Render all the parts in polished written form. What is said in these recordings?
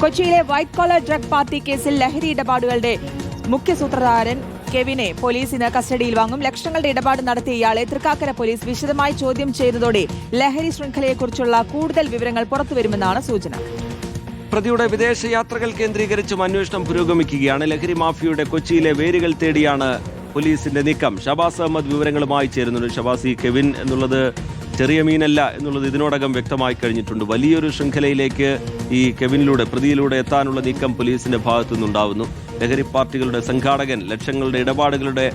കൊച്ചിയിലെ white collar drug party കേസിൽ ലഹരി ഇടപാടുകളുടെ മുഖ്യ സൂത്രധാരൻ കെവിനെ പോലീസ് ഇന്ന് കസ്റ്റഡിയിൽ വാങ്ങും. ലക്ഷങ്ങളുടെ ഇടപാട് നടത്തിയ ഇയാളെ തൃക്കാക്കര പോലീസ് വിശദമായി ചോദ്യം ചെയ്തതോടെ ലഹരി ശൃംഖലയെക്കുറിച്ചുള്ള കൂടുതൽ വിവരങ്ങൾ പുറത്തുവരുമെന്നാണ് സൂചന. പ്രതിയുടെ വിദേശ യാത്രകൾ കേന്ദ്രീകരിച്ചും അന്വേഷണം പുരോഗമിക്കുകയാണ്. ലഹരി മാഫിയയുടെ കൊച്ചിയിലെ വേരുകൾ തേടിയാണ് പോലീസിന്റെ നീക്കം. ഷബാസ് അഹമ്മദ് വിവരങ്ങളുമായി ചേരുന്നുണ്ട്. ഷബാസ്, ഈ കെവിൻ എന്നുള്ളത് ചെറിയ മീനല്ല എന്നുള്ളത് ഇതിനോടകം വ്യക്തമായി കഴിഞ്ഞിട്ടുണ്ട്. വലിയൊരു ശൃംഖലയിലേക്ക് ഈ കെവിനിലൂടെ, പ്രതിയിലൂടെ എത്താനുള്ള നീക്കം പോലീസിന്റെ ഭാഗത്തുനിന്നുണ്ടാവുന്നു. ലഹരി പാർട്ടികളുടെ സംഘാടകൻ, ലക്ഷങ്ങളുടെ ഇടപാടുകളുടെ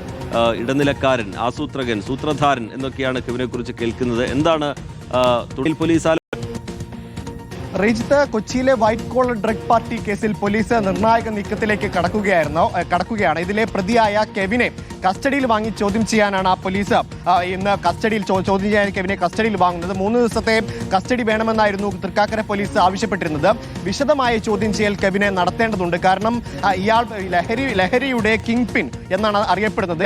ഇടനിലക്കാരൻ, ആസൂത്രകൻ, സൂത്രധാരൻ എന്നൊക്കെയാണ് കെവിനെ കുറിച്ച് കേൾക്കുന്നത്. എന്താണ് തൊഴിൽ പോലീസ് റീജിത്ത്, കൊച്ചിയിലെ വൈറ്റ് കോളർ ഡ്രഗ് പാർട്ടി കേസിൽ പോലീസ് നിർണായക നീക്കത്തിലേക്ക് കടക്കുകയാണ്. ഇതിലെ പ്രതിയായ കെവിനെ കസ്റ്റഡിയിൽ വാങ്ങി ചോദ്യം ചെയ്യാനാണ് പോലീസ് ഇന്ന് ചോദ്യം ചെയ്യാൻ കെവിനെ കസ്റ്റഡിയിൽ വാങ്ങുന്നത്. 3 ദിവസത്തെ കസ്റ്റഡി വേണമെന്നായിരുന്നു തൃക്കാക്കര പോലീസ് ആവശ്യപ്പെട്ടിരുന്നത്. വിശദമായ ചോദ്യം ചെയ്യൽ കെവിനെ നടത്തേണ്ടതുണ്ട്. കാരണം ഇയാൾ ലഹരിയുടെ കിങ് പിൻ എന്നാണ് അറിയപ്പെടുന്നത്.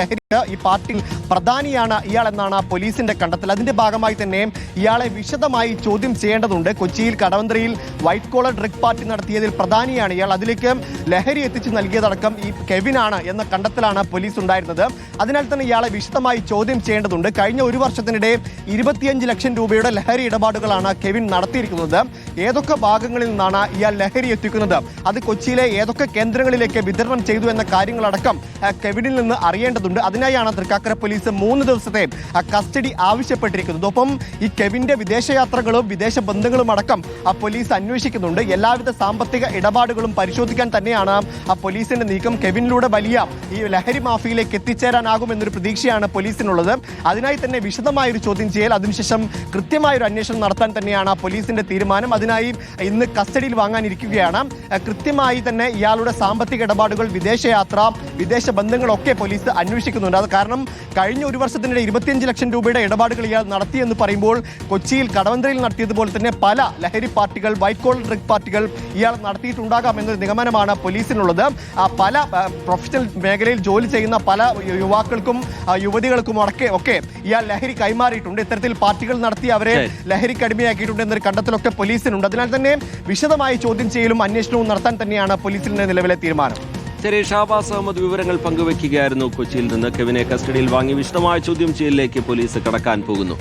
ഈ പാർട്ടിയിൽ പ്രധാനിയാണ് ഇയാൾ എന്നാണ് പോലീസിന്റെ കണ്ടെത്തൽ. അതിന്റെ ഭാഗമായി തന്നെ ഇയാളെ വിശദമായി ചോദ്യം ചെയ്യേണ്ടതുണ്ട്. കൊച്ചിയിൽ കടവന്ത്രയിൽ വൈറ്റ് കോളർ ഡ്രഗ് പാർട്ടി നടത്തിയതിൽ പ്രധാനിയാണ് ഇയാൾ. അതിലേക്ക് ലഹരി എത്തിച്ചു നൽകിയതടക്കം ഈ കെവിനാണ് എന്ന കണ്ടെത്തലാണ് പോലീസ് ഉണ്ടായിരുന്നത്. അതിനാൽ തന്നെ ഇയാളെ വിശദമായി ചോദ്യം ചെയ്യേണ്ടതുണ്ട്. കഴിഞ്ഞ 1 വർഷത്തിനിടെ 25 ലക്ഷം രൂപയുടെ ലഹരി ഇടപാടുകളാണ് കെവിൻ നടത്തിയിരിക്കുന്നത്. ഏതൊക്കെ ഭാഗങ്ങളിൽ നിന്നാണ് ഇയാൾ ലഹരി എത്തിക്കുന്നത്, അത് കൊച്ചിയിലെ ഏതൊക്കെ കേന്ദ്രങ്ങളിലേക്ക് വിതരണം ചെയ്തു എന്ന കാര്യങ്ങളടക്കം കെവിനിൽ നിന്ന് അറിയേണ്ടതുണ്ട്. അതിനായാണ് തൃക്കാക്കര പോലീസ് 3 ദിവസത്തെ കസ്റ്റഡി ആവശ്യപ്പെട്ടിരിക്കുന്നത്. ഒപ്പം ഈ കെവിന്റെ വിദേശയാത്രകളും വിദേശ ബന്ധങ്ങളും അടക്കം പോലീസ് അന്വേഷിക്കുന്നുണ്ട്. എല്ലാവിധ സാമ്പത്തിക ഇടപാടുകളും പരിശോധിക്കാൻ തന്നെയാണ് പോലീസിന്റെ നീക്കം. കെവിനിലൂടെ വലിയ ഈ ലഹരി മാഫിയയിലേക്ക് എത്തിച്ചേരാനാകുമെന്നൊരു പ്രതീക്ഷയാണ് പോലീസിനുള്ളത്. അതിനായി തന്നെ വിശദമായൊരു ചോദ്യം ചെയ്യൽ, അതിനുശേഷം കൃത്യമായൊരു അന്വേഷണം നടത്താൻ തന്നെയാണ് പോലീസിന്റെ തീരുമാനം. അതിനായി ഇന്ന് കസ്റ്റഡിയിൽ വാങ്ങാനിരിക്കുകയാണ്. കൃത്യമായി തന്നെ ഇയാളുടെ സാമ്പത്തിക ഇടപാടുകൾ, വിദേശയാത്ര, വിദേശ ബന്ധങ്ങളൊക്കെ പോലീസ് അന്വേഷിക്കുന്നുണ്ട്. അത് കാരണം കഴിഞ്ഞ 1 വർഷത്തിനിടെ 25 ലക്ഷം രൂപയുടെ ഇടപാടുകൾ ഇയാൾ നടത്തിയെന്ന് പറയുമ്പോൾ കൊച്ചിയിൽ കടവന്ത്രയിൽ നടത്തിയതുപോലെ തന്നെ പല ലഹരി പാർട്ടികൾ, വൈറ്റ് കോളർ ഡ്രഗ് പാർട്ടികൾ ഇയാൾ നടത്തിയിട്ടുണ്ടാകാം എന്നൊരു നിഗമനമാണ് പോലീസിനുള്ളത്. പല പ്രൊഫഷണൽ മേഖലയിൽ ജോലി ചെയ്യുന്ന പല യുവാക്കൾക്കും യുവതികൾക്കും ഒക്കെ ഇയാൾ ലഹരി കൈമാറിയിട്ടുണ്ട്. ഇത്തരത്തിൽ പാർട്ടികൾ നടത്തി അവരെ ലഹരിക്ക് അടിമയാക്കിയിട്ടുണ്ട് എന്നൊരു കണ്ടെത്തലൊക്കെ പോലീസിനുണ്ട്. അതിനാൽ തന്നെ വിശദമായ ചോദ്യം ചെയ്യലും അന്വേഷണവും നടത്താൻ തന്നെയാണ് പോലീസിന്റെ നിലവിലെ തീരുമാനം. ശരി, ഷാബാസ് അഹമ്മദ് വിവരങ്ങൾ പങ്കുവയ്ക്കുകയായിരുന്നു. കൊച്ചിയിൽ നിന്ന് കെവിനെ കസ്റ്റഡിയിൽ വാങ്ങി വിശദമായ ചോദ്യം ചെയ്യലിലേക്ക് പോലീസ് കടക്കാൻ പോകുന്നു.